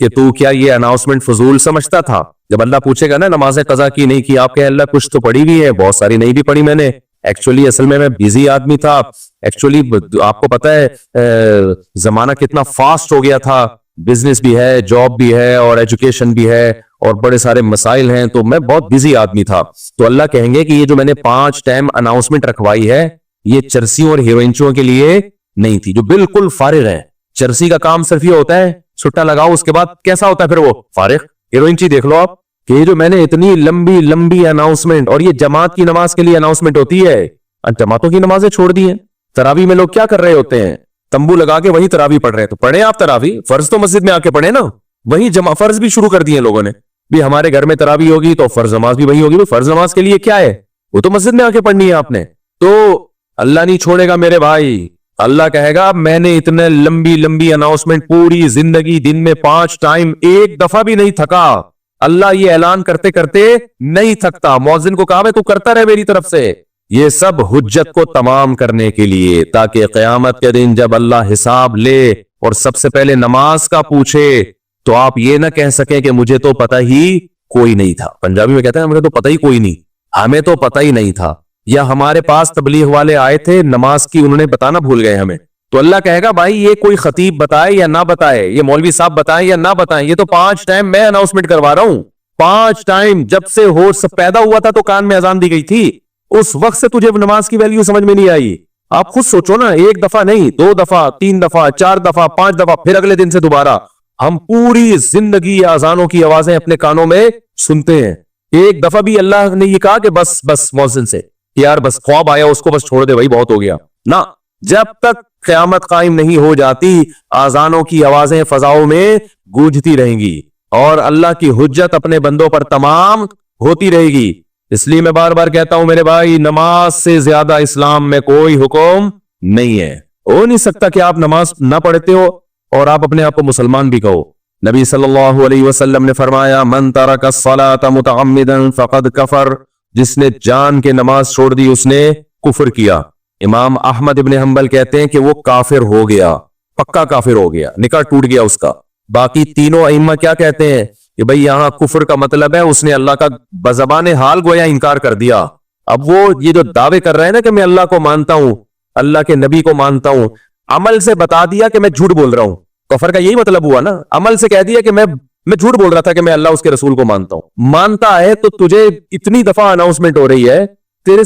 کہ تو کیا یہ اناؤنسمنٹ فضول سمجھتا تھا؟ جب اللہ پوچھے گا نا نماز قضا کی نہیں کی، آپ کہیں اللہ کچھ تو پڑھی بھی ہے، بہت ساری نہیں بھی پڑھی میں نے، ایکچولی اصل میں بیزی آدمی تھا، ایکچولی آپ کو پتا ہے زمانہ کتنا فاسٹ ہو گیا تھا، بزنس بھی ہے، جاب بھی ہے، اور ایجوکیشن بھی ہے، اور بڑے سارے مسائل ہیں، تو میں بہت بزی آدمی تھا۔ تو اللہ کہیں گے کہ یہ جو میں نے 5 ٹائم اناؤنسمنٹ رکھوائی ہے یہ چرسیوں اور ہیروئنچوں کے لیے نہیں تھی جو بالکل فارغ ہیں۔ چرسی کا کام صرف یہ ہوتا ہے چھٹا لگاؤ، اس کے بعد کیسا ہوتا ہے پھر وہ فارغ۔ ہیروئنچی دیکھ لو آپ کہ یہ جو میں نے اتنی لمبی لمبی اناؤنسمنٹ، اور یہ جماعت کی نماز کے لیے اناؤنسمنٹ ہوتی ہے، جماعتوں کی نمازیں چھوڑ دی ہیں۔ تراویح میں لوگ کیا کر رہے ہوتے ہیں؟ تمبو لگا کے وہی تراویح پڑھ رہے ہیں، تو پڑھیں آپ تراویح، فرض تو مسجد میں آ کے پڑھیں نا، وہی فرض بھی شروع کر دیے لوگوں نے، بھی ہمارے گھر میں تراویح ہوگی تو فرض نماز بھی وہی ہوگی، فرض نماز کے لیے کیا ہے وہ تو مسجد میں آ کے پڑھنی ہے آپ نے۔ تو اللہ نہیں چھوڑے گا میرے بھائی، اللہ کہے گا میں نے اتنے لمبی لمبی اناؤنسمنٹ پوری زندگی دن میں 5 ٹائم ایک دفعہ بھی نہیں تھکا۔ اللہ یہ اعلان کرتے کرتے نہیں تھکتا، مؤذن کو کہا میں تو کرتا رہے میری طرف سے، یہ سب حجت کو تمام کرنے کے لیے، تاکہ قیامت کے دن جب اللہ حساب لے اور سب سے پہلے نماز کا پوچھے تو آپ یہ نہ کہہ سکیں کہ مجھے تو پتہ ہی کوئی نہیں تھا۔ پنجابی میں کہتے ہیں مجھے تو پتہ ہی کوئی نہیں، ہمیں تو پتہ ہی نہیں تھا، یا ہمارے پاس تبلیغ والے آئے تھے نماز کی انہوں نے بتانا بھول گئے ہمیں، تو اللہ کہے گا بھائی یہ کوئی خطیب بتائے یا نہ بتائے، یہ مولوی صاحب بتائیں یا نہ بتائیں، یہ تو 5 ٹائم میں اناؤنسمنٹ کروا رہا ہوں۔ 5 ٹائم جب سے ہوش پیدا ہوا تھا تو کان میں اذان دی گئی تھی، اس وقت سے تجھے نماز کی ویلیو سمجھ میں نہیں آئی۔ آپ خود سوچو نا، 1 دفعہ نہیں، 2 دفعہ، 3 دفعہ، 4 دفعہ، 5 دفعہ، پھر اگلے دن سے دوبارہ، ہم پوری زندگی اذانوں کی آوازیں اپنے کانوں میں سنتے ہیں۔ ایک دفعہ بھی اللہ نے یہ کہا کہ بس مؤذن سے یار بس خواب آیا اس کو بس چھوڑ دے بھائی بہت ہو گیا، نہ، جب تک قیامت قائم نہیں ہو جاتی اذانوں کی آوازیں فضاؤں میں گونجتی رہیں گی اور اللہ کی حجت اپنے بندوں پر تمام ہوتی رہے گی۔ اس لیے میں بار بار کہتا ہوں میرے بھائی، نماز سے زیادہ اسلام میں کوئی حکم نہیں ہے۔ ہو نہیں سکتا کہ آپ نماز نہ پڑھتے ہو اور آپ اپنے آپ کو مسلمان بھی کہو۔ نبی صلی اللہ علیہ وسلم نے فرمایا من ترک الصلاۃ متعمدا فقد کفر، جس نے جان کے نماز چھوڑ دی اس نے کفر کیا۔ امام احمد ابن حنبل کہتے ہیں کہ وہ کافر ہو گیا، پکا کافر ہو گیا، نکاح ٹوٹ گیا اس کا۔ باقی تینوں ائمہ کیا کہتے ہیں کہ بھئی یہاں کفر کا مطلب ہے اس نے اللہ کا بزبان حال گویا انکار کر دیا۔ اب وہ یہ جو دعوے کر رہے ہیں نا کہ میں اللہ کو مانتا ہوں، اللہ کے نبی کو مانتا ہوں، عمل سے بتا دیا کہ میں جھوٹ بول رہا ہوں، کفر کا یہی مطلب ہوا نا، عمل سے کہہ دیا کہ میں جھوٹ بول رہا تھا کہ میں اللہ اس کے رسول کو مانتا ہوں۔ مانتا ہے تو تجھے اتنی دفعہ اناؤنسمنٹ ہو رہی ہے، تیرے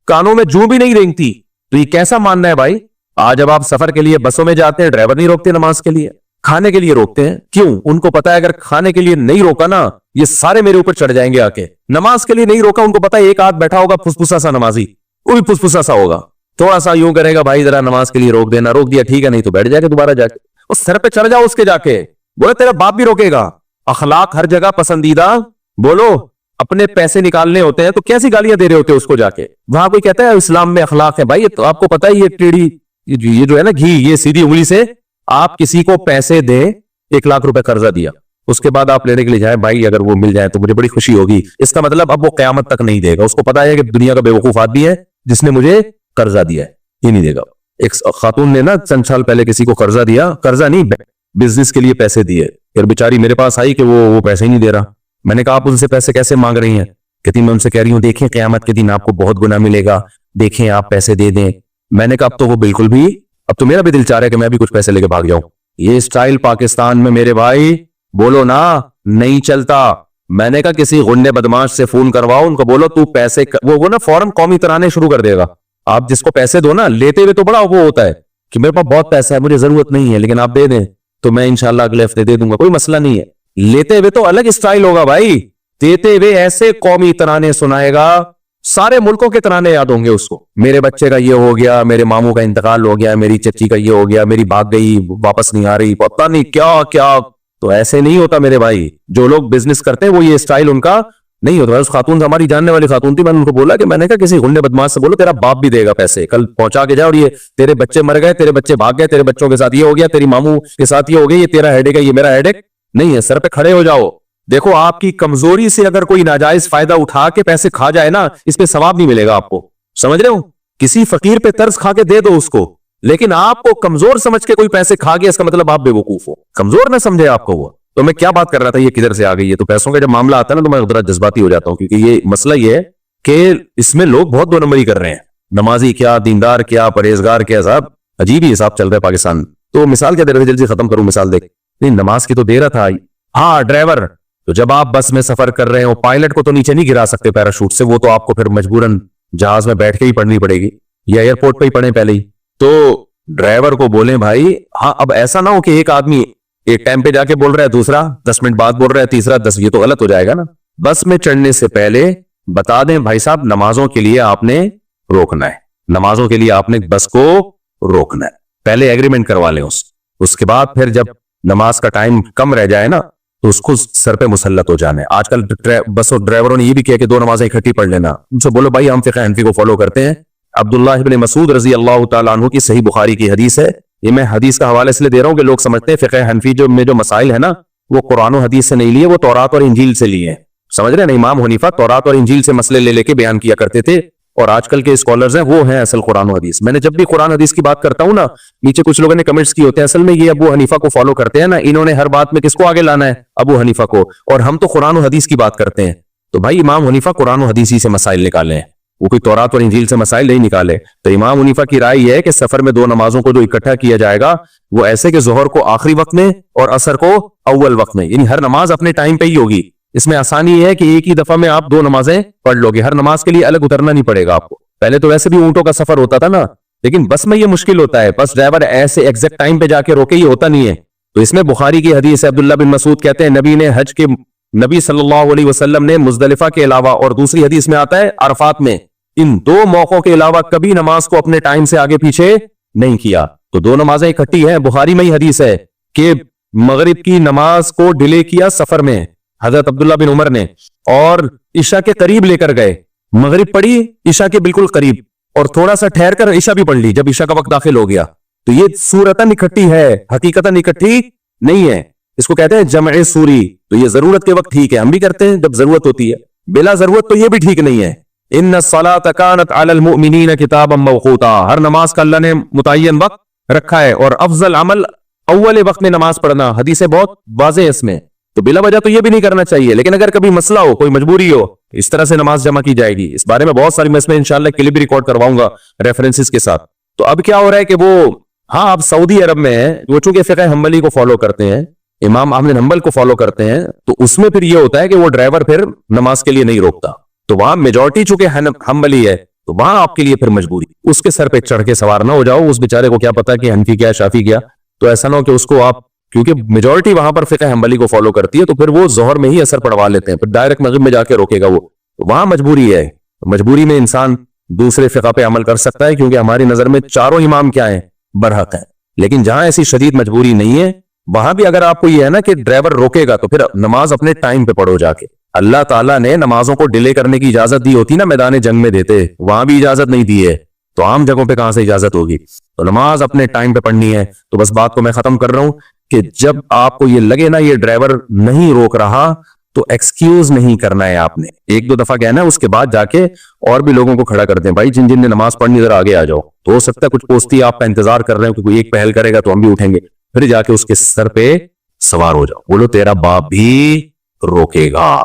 کانوں میں جوں بھی نہیں رینگتی، تو یہ کیسا ماننا ہے بھائی؟ آج جب آپ سفر کے لیے بسوں میں جاتے ہیں ڈرائیور نہیں روکتے نماز کے لیے، کھانے کے لیے روکتے ہیں، کیوں؟ ان کو پتا ہے اگر کھانے کے لیے نہیں روکا نا یہ سارے میرے اوپر چڑھ جائیں گے آ کے۔ نماز کے لیے نہیں روکا، ان کو پتا ہے ایک آدھ بیٹھا ہوگا پھسپھسا سا نمازی، وہ بھی پھسپھسا سا ہوگا، تھوڑا سا یوں کرے گا بھائی ذرا نماز کے لیے روک دینا، روک دیا ٹھیک ہے، نہیں تو بیٹھ جائے گا دوبارہ جا کے، اس سر پہ چڑھ جاؤ اس کے جا کے، بولے تیرا باپ بھی روکے گا۔ اخلاق ہر جگہ پسندیدہ، بولو اپنے پیسے نکالنے ہوتے ہیں تو کیسی گالیاں دے رہے ہوتے اس کو جا کے، وہاں کوئی کہتا ہے اسلام میں اخلاق ہے؟ بھائی تو آپ کو پتا ہے یہ ٹیڑھی یہ جو ہے نا گھی، یہ سیدھی انگلی سے آپ کسی کو پیسے دیں، 1 لاکھ روپے قرضہ دیا، اس کے بعد آپ لینے کے لیے جائیں بھائی اگر وہ مل جائے تو مجھے بڑی خوشی ہوگی، اس کا مطلب اب وہ قیامت تک نہیں دے گا، اس کو پتا ہے کہ دنیا کا بے وقوف آدمی ہے جس نے مجھے قرضہ دیا ہے، یہ نہیں دے گا۔ ایک خاتون نے نا چند سال پہلے کسی کو قرضہ دیا، قرضہ نہیں بزنس کے لیے پیسے دیے، پھر بیچاری میرے پاس آئی کہ وہ پیسے ہی نہیں دے رہا۔ میں نے کہا آپ ان سے پیسے کیسے مانگ رہی ہیں؟ کہتی میں ان سے کہہ رہی ہوں دیکھیں قیامت کے دن آپ کو بہت گناہ ملے گا، دیکھیں آپ پیسے دے دیں۔ میں نے کہا اب تو وہ بالکل بھی، اب تو میرا بھی دل چاہ رہا ہے کہ میں بھی کچھ پیسے لے کے بھاگ جاؤں۔ یہ سٹائل پاکستان میں میرے بھائی بولو نا نہیں چلتا۔ میں نے کہا کسی غنڈے بدماش سے فون کرواؤ، ان کو بولو تو پیسے، وہ نا فوراً قومی ترانے شروع کر دے گا۔ آپ جس کو پیسے دو نا لیتے ہوئے تو بڑا وہ ہوتا ہے کہ میرے پاس بہت پیسہ ہے، مجھے ضرورت نہیں ہے، لیکن آپ دے دیں تو میں انشاءاللہ اگلے ہفتے دے دوں گا، کوئی مسئلہ نہیں ہے۔ لیتے ہوئے تو الگ سٹائل ہوگا بھائی، دیتے ہوئے ایسے قومی ترانے سنائے گا، سارے ملکوں کے ترانے یاد ہوں گے اس کو، میرے بچے کا یہ ہو گیا، میرے ماموں کا انتقال ہو گیا، میری چچی کا یہ ہو گیا، میری بھاگ گئی واپس نہیں آ رہی، پتہ نہیں کیا کیا۔ تو ایسے نہیں ہوتا میرے بھائی، جو لوگ بزنس کرتے ہیں وہ یہ سٹائل ان کا نہیں ہوتا۔ اس خاتون سے، ہماری جاننے والی خاتون تھی، میں نے ان کو بولا کہ میں نے کہا کسی غنڈے بدماش سے بولو تیرا باپ بھی دے گا پیسے، کل پہنچا کے جا، اور یہ تیرے بچے مر گئے، تیرے بچے بھاگ گئے، تیرے بچوں کے ساتھ یہ ہو گیا، تیری ماموں کے ساتھ یہ ہو گیا، یہ تیرا ہیڈک ہے، یہ میرا ہیڈک نہیں ہے، سر پہ کھڑے ہو جاؤ۔ دیکھو آپ کی کمزوری سے اگر کوئی ناجائز فائدہ اٹھا کے پیسے کھا جائے نا، اس پہ ثواب نہیں ملے گا آپ کو، سمجھ رہے ہو؟ کسی فقیر پہ طرز کھا کے دے دو اس کو، لیکن آپ کو کمزور سمجھ کے کوئی پیسے کھا گیا اس کا مطلب آپ بے وقوف ہو، کمزور نہ سمجھے آپ کو وہ۔ تو میں کیا بات کر رہا تھا, یہ کدھر سے آ گئی ہے. تو پیسوں کا جب معاملہ آتا ہے نا تو میں ذرا جذباتی ہو جاتا ہوں, کیونکہ یہ مسئلہ یہ ہے کہ اس میں لوگ بہت دو نمبری کر رہے ہیں. نمازی کیا, دیندار کیا, پرہیزگار کیا, صاحب عجیب ہی حساب چل رہا ہے پاکستان. تو مثال کیا دے رہے تھے, جلدی ختم کروں مثال دیکھ. نہیں نماز کی تو دے رہا تھا. ہاں ڈرائیور, تو جب آپ بس میں سفر کر رہے ہو, پائلٹ کو تو نیچے نہیں گرا سکتے پیراشوٹ سے, وہ تو آپ کو پھر مجبوراً جہاز میں بیٹھ کے ہی پڑھنی پڑے گی, یا ایئرپورٹ پہ ہی پڑھیں پہلے ہی. تو ڈرائیور کو بولیں بھائی ہاں, اب ایسا نہ ہو کہ ایک آدمی ایک ٹائم پہ جا کے بول رہا ہے, دوسرا 10 منٹ بعد بول رہا ہے, تیسرا 10, یہ تو غلط ہو جائے گا نا. بس میں چڑھنے سے پہلے بتا دیں بھائی صاحب نمازوں کے لیے آپ نے روکنا ہے, نمازوں کے لیے آپ نے بس کو روکنا ہے, پہلے ایگریمنٹ کروا لیں. اس کے بعد پھر جب نماز کا ٹائم کم رہ جائے نا تو اس کو سر پہ مسلط ہو جانے. آج کل بس اور ڈرائیوروں نے یہ بھی کیا کہ 2 نمازیں اکٹھی پڑھ لینا. ان سے بولو بھائی ہم فقہ حنفی کو فالو کرتے ہیں. عبداللہ ابن مسعود رضی اللہ تعالیٰ عنہ کی صحیح بخاری کی حدیث ہے. یہ میں حدیث کا حوالے اس لیے دے رہا ہوں کہ لوگ سمجھتے ہیں فقہ حنفی جو مسائل ہیں نا وہ قرآن و حدیث سے نہیں لیے, وہ تورات اور انجیل سے لیے ہیں. سمجھ رہے ہیں نا, امام حنیفہ تورات اور انجیل سے مسئلے لے کے بیان کیا کرتے تھے, اور آج کل کے اسکالرز ہیں وہ ہیں اصل قرآن و حدیث. میں نے جب بھی قرآن حدیث کی بات کرتا ہوں نا, نیچے کچھ لوگوں نے کمنٹس کی ہوتے ہیں اصل میں یہ ابو حنیفہ کو فالو کرتے ہیں نا, انہوں نے ہر بات میں کس کو آگے لانا ہے, ابو حنیفہ کو, اور ہم تو قرآن و حدیث کی بات کرتے ہیں. تو بھائی امام حنیفہ قرآن و حدیث ہی سے مسائل نکالے ہیں, وہ کوئی تورات اور انجیل سے مسائل نہیں نکالے. تو امام حنیفہ کی رائے یہ ہے کہ سفر میں 2 نمازوں کو جو اکٹھا کیا جائے گا وہ ایسے کہ ظہر کو آخری وقت میں اور عصر کو اول وقت میں, یعنی ہر نماز اپنے ٹائم پہ ہی ہوگی. اس میں آسانی یہ ہے کہ ایک ہی دفعہ میں آپ 2 نمازیں پڑھ لو گے, ہر نماز کے لیے الگ اترنا نہیں پڑے گا آپ کو. پہلے تو ویسے بھی اونٹوں کا سفر ہوتا تھا نا, لیکن بس میں یہ مشکل ہوتا ہے, بس ڈرائیور ایسے ایگزیکٹ ٹائم پہ جا کے روکے, یہ ہوتا نہیں ہے. تو اس میں بخاری کی حدیث ہے, عبداللہ بن مسعود کہتے ہیں نبی صلی اللہ علیہ وسلم نے مزدلفہ کے علاوہ, اور دوسری حدیث میں آتا ہے عرفات میں, ان 2 موقعوں کے علاوہ کبھی نماز کو اپنے ٹائم سے آگے پیچھے نہیں کیا. تو 2 نمازیں اکٹھی ہیں. بخاری میں ہی حدیث ہے کہ مغرب کی نماز کو ڈیلے کیا سفر میں حضرت عبداللہ بن عمر نے, اور عشاء کے قریب لے کر گئے. مغرب پڑھی عشاء کے بالکل قریب, اور تھوڑا سا ٹھہر کر عشاء بھی پڑھ لی جب عشاء کا وقت داخل ہو گیا. تو یہ صورتاً اکٹھی ہے, حقیقتاً اکٹھی نہیں ہے. اس کو کہتے ہیں جمع سوری. تو یہ ضرورت کے وقت ٹھیک ہے, ہم بھی کرتے ہیں جب ضرورت ہوتی ہے, بلا ضرورت تو یہ بھی ٹھیک نہیں ہے. ان الصلاۃ کانت علی المؤمنین کتابا موقوتا, ہر نماز کا اللہ نے متعین وقت رکھا ہے, اور افضل عمل اول وقت میں نماز پڑھنا. حدیثیں بہت واضح ہے اس میں, تو بلا وجہ تو یہ بھی نہیں کرنا چاہیے. لیکن اگر کبھی مسئلہ ہو, کوئی مجبوری ہو, اس طرح سے نماز جمع کی جائے گی. اس بارے میں بہت ساری میں اس میں انشاءاللہ کلپ بھی ریکارڈ کرواؤں گا ریفرنسز کے ساتھ. تو اب کیا ہو رہا ہے کہ وہ ہاں اب سعودی عرب میں ہیں, وہ چونکہ فقہ حنبلی کو فالو کرتے ہیں, امام احمد حنبل کو فالو کرتے ہیں, تو اس میں پھر یہ ہوتا ہے کہ وہ ڈرائیور پھر نماز کے لیے نہیں روکتا. تو وہاں میجورٹی چونکہ حنبلی ہے, تو وہاں آپ کے لیے پھر مجبوری, اس کے سر پہ چڑھ کے سوار نہ ہو جاؤ. اس بیچارے کو کیا پتا کہ حنفی کیا شافی کیا, تو ایسا نہ ہو کہ اس کو آپ, کیونکہ میجورٹی وہاں پر فقہ حنبلی کو فالو کرتی ہے, تو پھر وہ ظہر میں ہی اثر پڑوا لیتے ہیں, پھر ڈائریکٹ مغرب میں جا کے روکے گا وہ. وہاں مجبوری ہے, مجبوری میں انسان دوسرے فقہ پہ عمل کر سکتا ہے, کیونکہ ہماری نظر میں چاروں امام کیا ہیں, برحق ہیں. لیکن جہاں ایسی شدید مجبوری نہیں ہے, وہاں بھی اگر آپ کو یہ ہے نا کہ ڈرائیور روکے گا, تو پھر نماز اپنے ٹائم پہ پڑھو جا کے. اللہ تعالیٰ نے نمازوں کو ڈیلے کرنے کی اجازت دی ہوتی نا, میدان جنگ میں دیتے, وہاں بھی اجازت نہیں دی ہے, تو عام جگہوں پہ کہاں سے اجازت ہوگی. تو نماز اپنے ٹائم پہ پڑھنی ہے. تو بس بات کو میں ختم کر رہا ہوں کہ جب آپ کو یہ لگے نا یہ ڈرائیور نہیں روک رہا, تو ایکسکیوز نہیں کرنا ہے آپ نے. 1-2 دفعہ کہنا ہے, اس کے بعد جا کے اور بھی لوگوں کو کھڑا کر دیں, بھائی جن نے نماز پڑھنی ذرا آگے آ جاؤ. تو ہو سکتا ہے کچھ پوستی آپ کا انتظار کر رہے ہو کہ کوئی ایک پہل کرے گا تو ہم بھی اٹھیں گے, پھر جا کے اس کے سر پہ سوار ہو جاؤ. بولو تیرا باپ بھی روکے گا,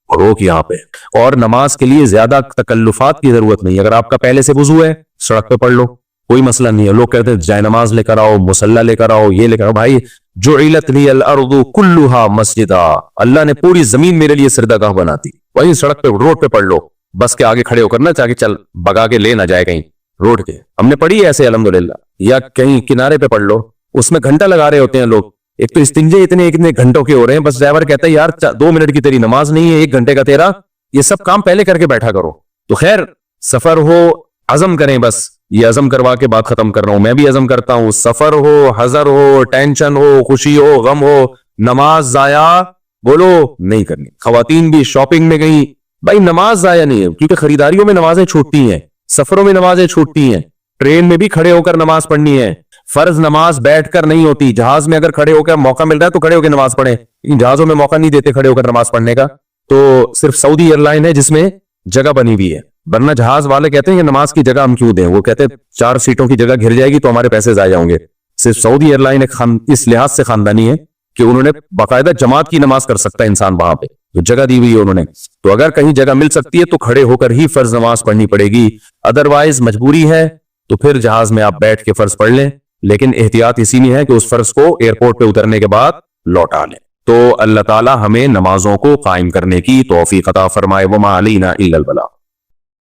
روک یہاں پہ. اور نماز کے لیے زیادہ تکلفات کی ضرورت نہیں. اگر آپ کا پہلے سے وضو ہے, سڑک پہ پڑھ لو, کوئی مسئلہ نہیں ہے. لوگ کہتے ہیں جائے نماز لے کر آؤ, مصلی لے کر آؤ, یہ لے کر آؤ. بھائی جعلت لی الارض کلھا مسجدا, اللہ نے پوری زمین میرے لیے سجدہ بنا دی. وہی سڑک پہ روڈ پہ پڑھ لو, بس کے آگے کھڑے ہو کر نا چاہے چل بگا کے لے نہ جائے کہیں روڈ کے. ہم نے پڑھی ہے ایسے الحمدللہ. یا کہیں کنارے پہ پڑھ لو, اس میں گھنٹہ لگا رہے ہوتے ہیں لوگ. ایک تو استنجے اتنے گھنٹوں کے ہو رہے ہیں, بس ڈرائیور کہتا ہے یار 2 منٹ کی تیری نماز نہیں ہے, 1 گھنٹے کا تیرا, یہ سب کام پہلے کر کے بیٹھا کرو. تو خیر سفر ہو, عزم کریں. بس یہ عزم کروا کے بات ختم کر رہا ہوں. میں بھی عزم کرتا ہوں, سفر ہو, حضر ہو, ٹینشن ہو, خوشی ہو, غم ہو, نماز ضائع بولو نہیں کرنی. خواتین بھی شاپنگ میں گئی, بھائی نماز ضائع نہیں ہے, کیونکہ خریداریوں میں نمازیں چھوٹتی ہیں, سفروں میں نمازیں چھوٹتی ہیں, ٹرین میں بھی کھڑے ہو کر نماز پڑھنی ہے. فرض نماز بیٹھ کر نہیں ہوتی. جہاز میں اگر کھڑے ہو کر موقع مل رہا ہے تو کھڑے ہو کے نماز پڑھیں, جہازوں میں موقع نہیں دیتے کھڑے ہو کر نماز پڑھنے کا. تو صرف سعودی ایئر لائن ہے جس میں جگہ بنی ہوئی ہے, ورنہ جہاز والے کہتے ہیں کہ نماز کی جگہ ہم کیوں دیں. وہ کہتے ہیں 4 سیٹوں کی جگہ گھر جائے گی تو ہمارے پیسے ضائع ہوں گے. صرف سعودی ایئر لائن اس لحاظ سے خاندانی ہے کہ انہوں نے باقاعدہ جماعت کی نماز کر سکتا ہے انسان وہاں پہ، تو جگہ دی ہوئی ہے انہوں نے. تو اگر کہیں جگہ مل سکتی ہے تو کھڑے ہو کر ہی فرض نماز پڑھنی پڑے گی، ادروائز مجبوری ہے تو پھر جہاز میں آپ بیٹھ کے فرض پڑھ لیں، لیکن احتیاط اسی میں ہے کہ اس فرض کو ایئرپورٹ پہ اترنے کے بعد لوٹا لیں. تو اللہ تعالی ہمیں نمازوں کو قائم کرنے کی توفیق عطا فرمائے. وما علینا الا البلاغ.